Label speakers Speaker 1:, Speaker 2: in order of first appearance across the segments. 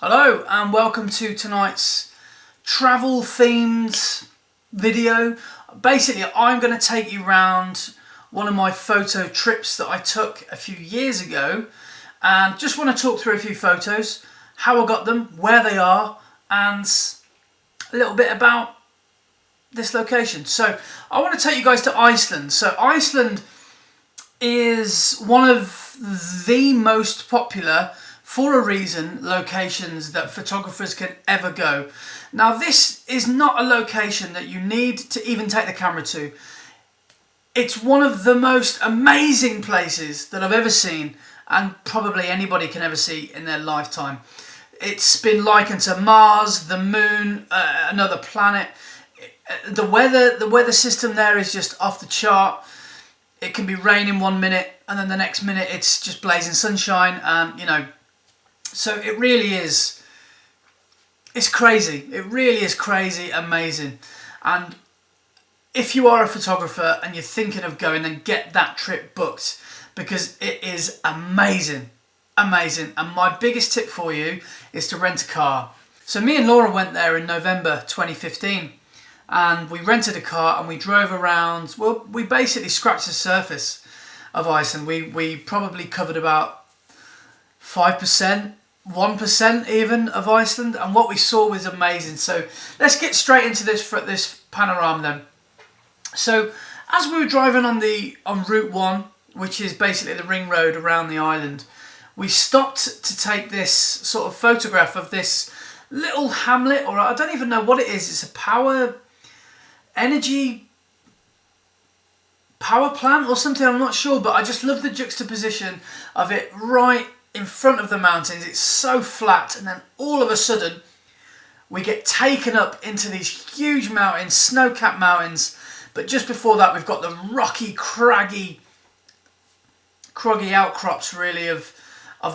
Speaker 1: Hello and welcome to tonight's travel themed video. Basically, I'm going to take you around one of my photo trips that I took a few years ago and just want to talk through a few photos, how I got them, where they are, and a little bit about this location. So I want to take you guys to Iceland. So Iceland is one of the most popular, for a reason, locations that photographers can ever go. Now, this is not a location that you need to even take the camera to. It's one of the most amazing places that I've ever seen, and probably anybody can ever see in their lifetime. It's been likened to Mars, the moon, another planet. The weather system there is just off the chart. It can be raining 1 minute and then the next minute it's just blazing sunshine, and so it really is, it's crazy. It really is crazy, amazing. And if you are a photographer and you're thinking of going, then get that trip booked, because it is amazing, amazing. And my biggest tip for you is to rent a car. So me and Laura went there in November 2015, and we rented a car and we drove around. Well, we basically scratched the surface of Iceland. We probably covered about 5%, 1% even of Iceland, and what we saw was amazing. So let's get straight into this panorama then. So as we were driving on Route 1, which is basically the ring road around the island, we stopped to take this sort of photograph of this little hamlet, or I don't even know what it is. It's a power plant or something, I'm not sure, but I just love the juxtaposition of it right in front of the mountains. It's so flat, and then all of a sudden we get taken up into these huge mountains, snow-capped mountains, but just before that we've got the rocky, craggy outcrops really of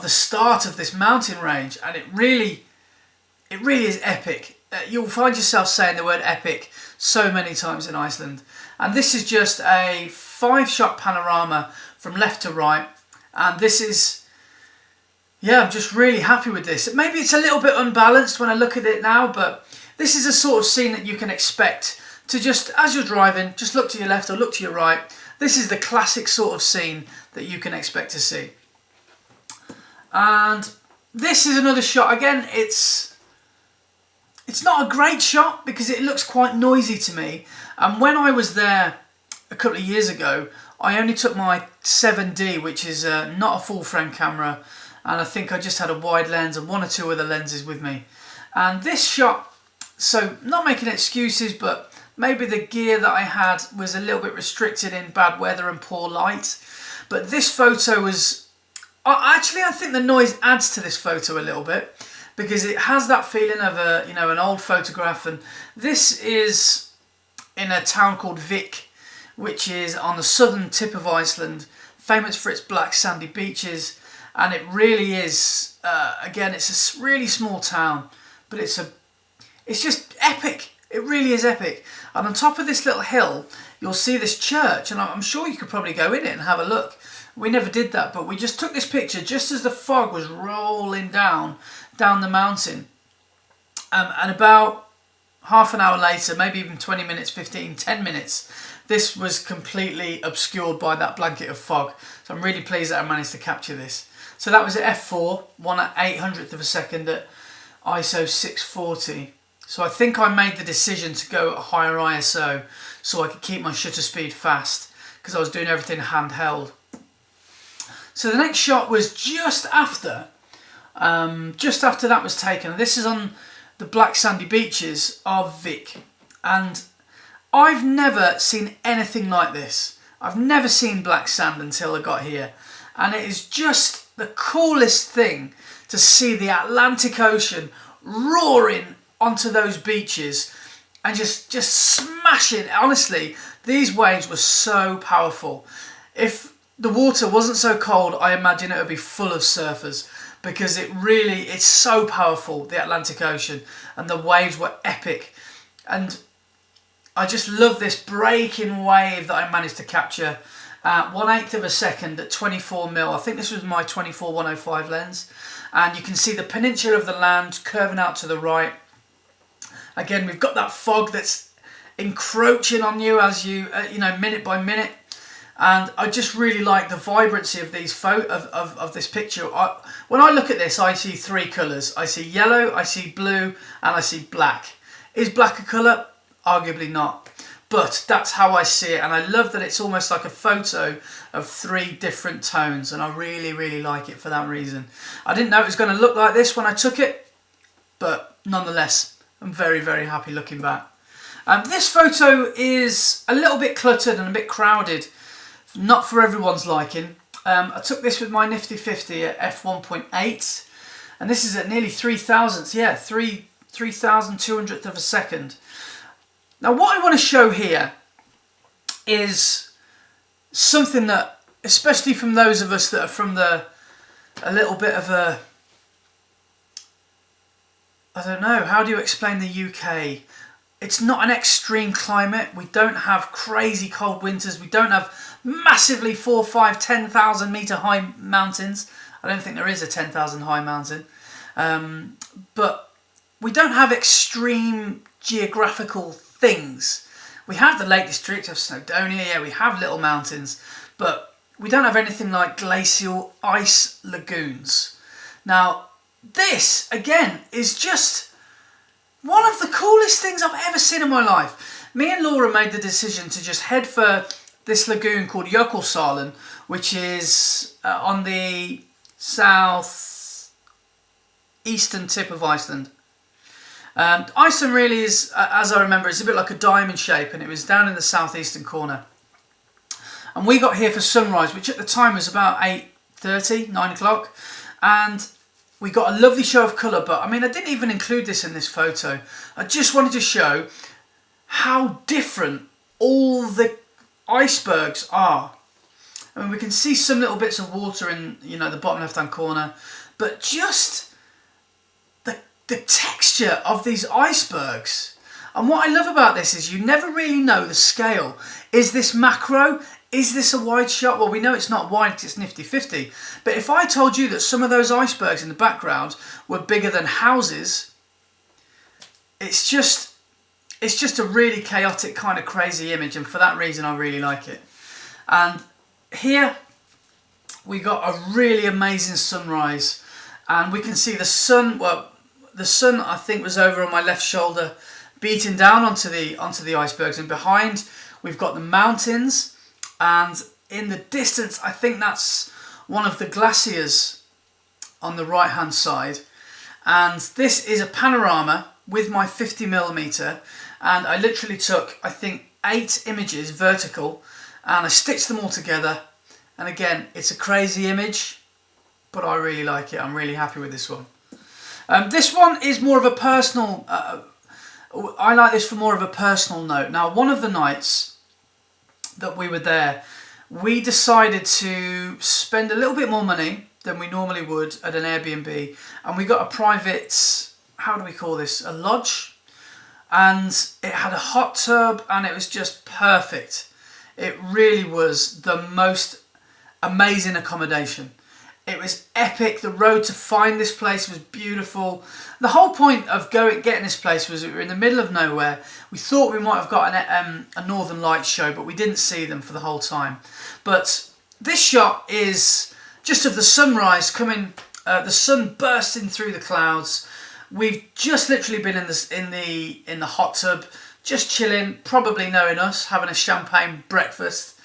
Speaker 1: the start of this mountain range, and it really is epic. You'll find yourself saying the word epic so many times in Iceland. And this is just a 5-shot panorama from left to right, and this is, yeah, I'm just really happy with this. Maybe it's a little bit unbalanced when I look at it now, but this is a sort of scene that you can expect to just, as you're driving, just look to your left or look to your right. This is the classic sort of scene that you can expect to see. And this is another shot. Again, it's not a great shot because it looks quite noisy to me. And when I was there a couple of years ago, I only took my 7D, which is not a full frame camera, and I think I just had a wide lens and one or two other lenses with me. And this shot, so not making excuses, but maybe the gear that I had was a little bit restricted in bad weather and poor light. But this photo was, actually I think the noise adds to this photo a little bit, because it has that feeling of an old photograph. And this is in a town called Vik, which is on the southern tip of Iceland, famous for its black sandy beaches. And it really is, again, it's a really small town, but it's just epic. It really is epic. And on top of this little hill, you'll see this church, and I'm sure you could probably go in it and have a look. We never did that, but we just took this picture just as the fog was rolling down the mountain. And about half an hour later, maybe even 20 minutes, 15, 10 minutes, this was completely obscured by that blanket of fog. So I'm really pleased that I managed to capture this. So that was at f4, 1/800th of a second at ISO 640. So I think I made the decision to go at a higher ISO so I could keep my shutter speed fast, because I was doing everything handheld. So the next shot was just after that was taken. This is on the black sandy beaches of Vik, and I've never seen anything like this. I've never seen black sand until I got here, and it is just the coolest thing to see the Atlantic Ocean roaring onto those beaches and just smashing. Honestly, these waves were so powerful. If the water wasn't so cold, I imagine it would be full of surfers, because it's so powerful, the Atlantic Ocean, and the waves were epic. And I just love this breaking wave that I managed to capture at 1/8 of a second at 24mm. I think this was my 24-105 lens. and you can see the peninsula of the land curving out to the right. Again, we've got that fog that's encroaching on you as you, minute by minute. And I just really like the vibrancy of these of this picture. When I look at this, I see three colours. I see yellow, I see blue, and I see black. Is black a colour? Arguably not. But that's how I see it. And I love that it's almost like a photo of three different tones. And I really, really like it for that reason. I didn't know it was going to look like this when I took it. But nonetheless, I'm very, very happy looking back. This photo is a little bit cluttered and a bit crowded. Not for everyone's liking. I took this with my nifty 50 at f1.8, and this is at nearly 3 thousandths, 3,200th of a second. Now what I want to show here is something that, especially from those of us that are from a little bit of a, I don't know, how do you explain the UK? It's not an extreme climate. We don't have crazy cold winters. We don't have massively 4, 5, 10,000 metre high mountains. I don't think there is a 10,000 high mountain. But we don't have extreme geographical things. We have the Lake District of Snowdonia, yeah, we have little mountains, but we don't have anything like glacial ice lagoons. Now, this, again, is just one of the coolest things I've ever seen in my life. Me and Laura made the decision to just head for this lagoon called Jökulsárlón, which is on the south eastern tip of Iceland. Iceland really is, as I remember, it's a bit like a diamond shape, and it was down in the southeastern corner. And we got here for sunrise, which at the time was about 8:30, 9 o'clock, and we got a lovely show of colour. But I mean, I didn't even include this in this photo. I just wanted to show how different all the icebergs are. I mean, we can see some little bits of water in, the bottom left-hand corner, but just the texture of these icebergs. And what I love about this is you never really know the scale. Is this macro? Is this a wide shot? Well, we know it's not wide because it's nifty 50. But if I told you that some of those icebergs in the background were bigger than houses, it's just a really chaotic, kind of crazy image, and for that reason I really like it. And here we got a really amazing sunrise, and we can see the sun. Well, the sun I think was over on my left shoulder, beating down onto the icebergs, and behind we've got the mountains, and in the distance I think that's one of the glaciers on the right hand side. And this is a panorama with my 50mm, and I literally took, I think, 8 images vertical, and I stitched them all together. And again, it's a crazy image, but I really like it. I'm really happy with this one. This one is more of a personal, I like this for more of a personal note. Now, one of the nights that we were there, we decided to spend a little bit more money than we normally would at an Airbnb, and we got a private, how do we call this, a lodge, and it had a hot tub, and it was just perfect. It really was the most amazing accommodation. It was epic. The road to find this place was beautiful. The whole point of getting this place was we were in the middle of nowhere. We thought we might have got a Northern Lights show, but we didn't see them for the whole time. But this shot is just of the sunrise coming, the sun bursting through the clouds. We've just literally been in the hot tub, just chilling, probably knowing us, having a champagne breakfast,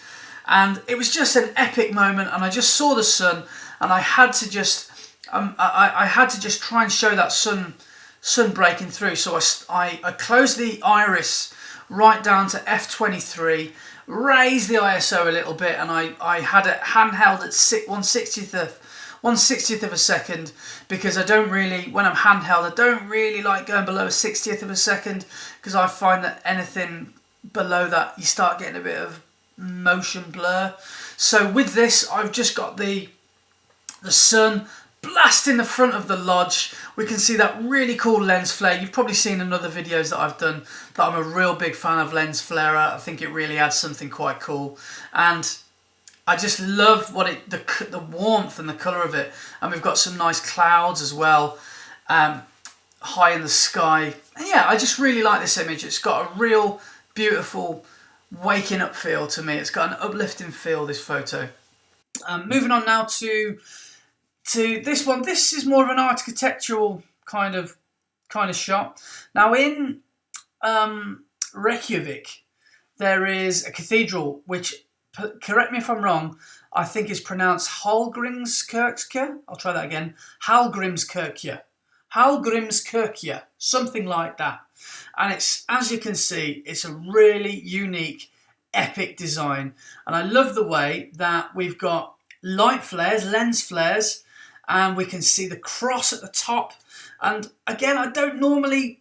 Speaker 1: and it was just an epic moment. And I just saw the sun, and I had to just, I had to just try and show that sun breaking through. So I closed the iris right down to f23, raised the ISO a little bit, and I had it handheld at 1/60th of a second, because I don't really, when I'm handheld, I don't really like going below a 60th of a second, because I find that anything below that, you start getting a bit of motion blur. So with this, I've just got the sun blasting the front of the lodge. We can see that really cool lens flare. You've probably seen in other videos that I've done that I'm a real big fan of lens flare. I think it really adds something quite cool. And I just love the warmth and the colour of it. And we've got some nice clouds as well, high in the sky. And yeah, I just really like this image. It's got a real beautiful waking up feel to me. It's got an uplifting feel, this photo. Moving on now to this one. This is more of an architectural kind of shot. Now in Reykjavik, there is a cathedral which, correct me if I'm wrong, I think is pronounced Hallgrimskirkja. I'll try that again. Hallgrimskirkja. Hallgrimskirkja, something like that. And it's, as you can see, it's a really unique, epic design. And I love the way that we've got light flares, lens flares, and we can see the cross at the top. And again, I don't normally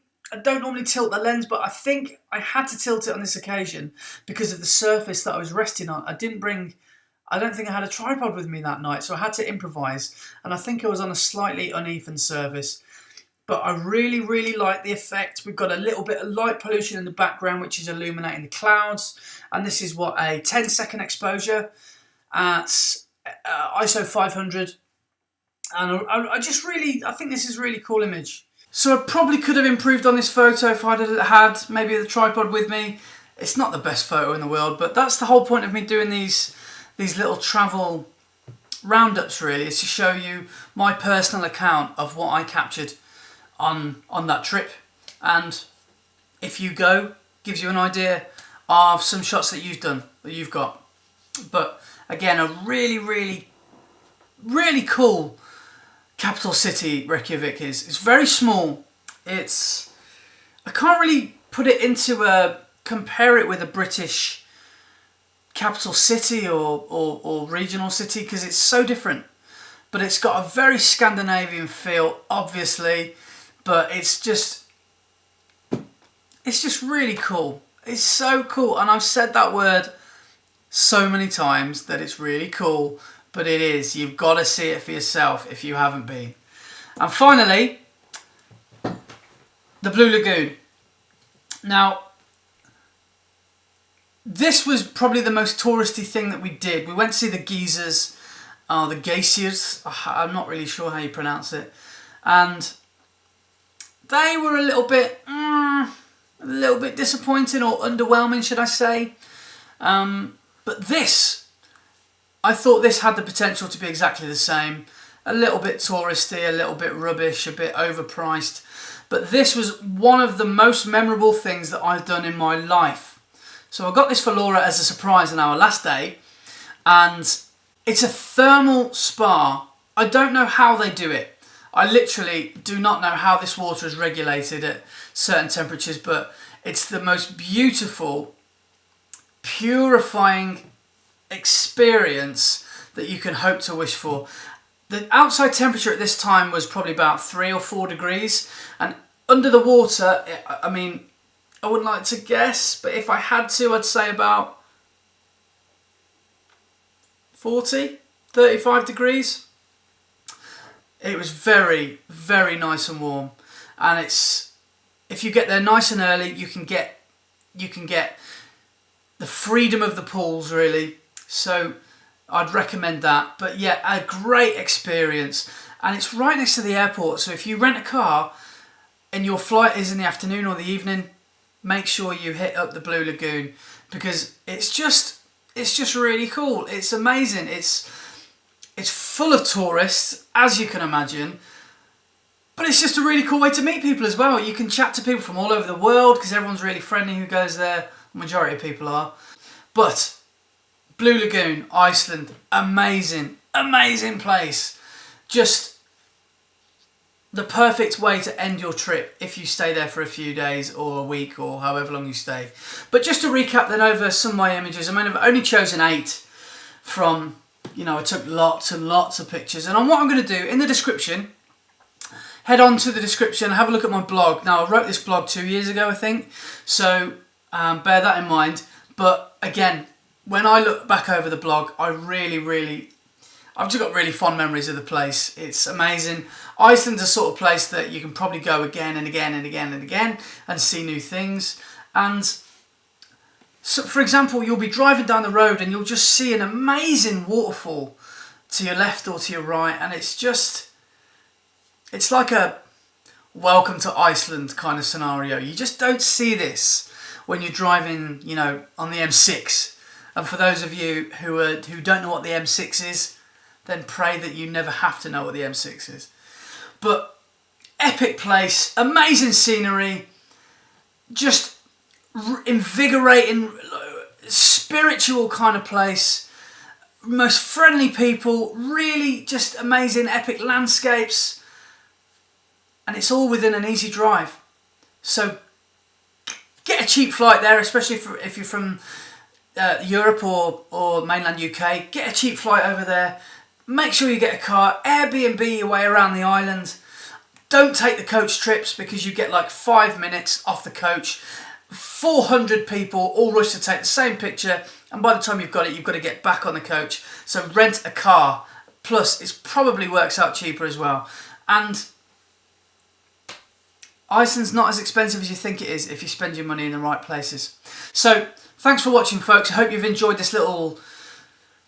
Speaker 1: tilt the lens, but I think I had to tilt it on this occasion because of the surface that I was resting on. I don't think I had a tripod with me that night, so I had to improvise. And I think I was on a slightly uneven surface. But I really, really like the effect. We've got a little bit of light pollution in the background, which is illuminating the clouds. And this is what, a 10-second exposure at ISO 500. And I think this is a really cool image. So I probably could have improved on this photo if I'd had maybe the tripod with me. It's not the best photo in the world, but that's the whole point of me doing these little travel roundups, really, is to show you my personal account of what I captured on that trip. And if you go, gives you an idea of some shots that you've got. But again, a really, really, really cool capital city Reykjavik is. It's very small. I can't really compare it with a British capital city or regional city because it's so different. But it's got a very Scandinavian feel, obviously, but it's just really cool. It's so cool, and I've said that word so many times that it's really cool. But it is. You've got to see it for yourself if you haven't been. And finally, the Blue Lagoon. Now, this was probably the most touristy thing that we did. We went to see the geysers, the glaciers. I'm not really sure how you pronounce it. And they were a little bit disappointing or underwhelming, should I say. But this, I thought this had the potential to be exactly the same. A little bit touristy, a little bit rubbish, a bit overpriced. But this was one of the most memorable things that I've done in my life. So I got this for Laura as a surprise on our last day. And it's a thermal spa. I don't know how they do it. I literally do not know how this water is regulated at certain temperatures. But it's the most beautiful, purifying experience that you can hope to wish for. The outside temperature at this time was probably about 3 or 4 degrees, and under the water, I mean, I wouldn't like to guess, but if I had to, I'd say about 40, 35 degrees. It was very, very nice and warm, and if you get there nice and early, you can get the freedom of the pools, really. So I'd recommend that. But yeah, a great experience. And it's right next to the airport. So if you rent a car and your flight is in the afternoon or the evening, make sure you hit up the Blue Lagoon, because it's just really cool. It's amazing. It's full of tourists, as you can imagine. But it's just a really cool way to meet people as well. You can chat to people from all over the world because everyone's really friendly who goes there. The majority of people are. But Blue Lagoon, Iceland, amazing, amazing place. Just the perfect way to end your trip if you stay there for a few days or a week or however long you stay. But just to recap then over some of my images, I mean, I've only chosen 8 from, I took lots and lots of pictures. And what I'm going to do, in the description, head on to the description, have a look at my blog. Now, I wrote this blog 2 years ago, I think, so bear that in mind. But again, when I look back over the blog, I've just got really fond memories of the place. It's amazing. Iceland's a sort of place that you can probably go again and again and again and again and see new things. And So, for example, you'll be driving down the road and you'll just see an amazing waterfall to your left or to your right, and it's like a welcome to Iceland kind of scenario. You just don't see this when you're driving, you know, on the M6. And for those of you who don't know what the M6 is, then pray that you never have to know what the M6 is. But epic place, amazing scenery, just invigorating, spiritual kind of place, most friendly people, really just amazing epic landscapes, and it's all within an easy drive. So get a cheap flight there, especially if you're from Europe or mainland UK. Get a cheap flight over there. Make sure you get a car, Airbnb your way around the island. Don't take the coach trips because you get like 5 minutes off the coach. 400 people all rush to take the same picture, and by the time you've got it, you've got to get back on the coach. So rent a car, plus it probably works out cheaper as well. And Iceland's not as expensive as you think it is if you spend your money in the right places. So thanks for watching, folks. I hope you've enjoyed this little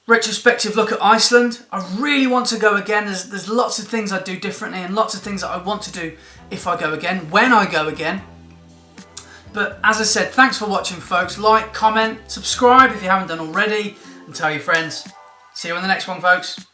Speaker 1: retrospective look at Iceland. I really want to go again. There's lots of things I do differently and lots of things that I want to do if I go again, when I go again. But as I said, thanks for watching, folks. Like, comment, subscribe if you haven't done already, and tell your friends. See you on the next one, folks.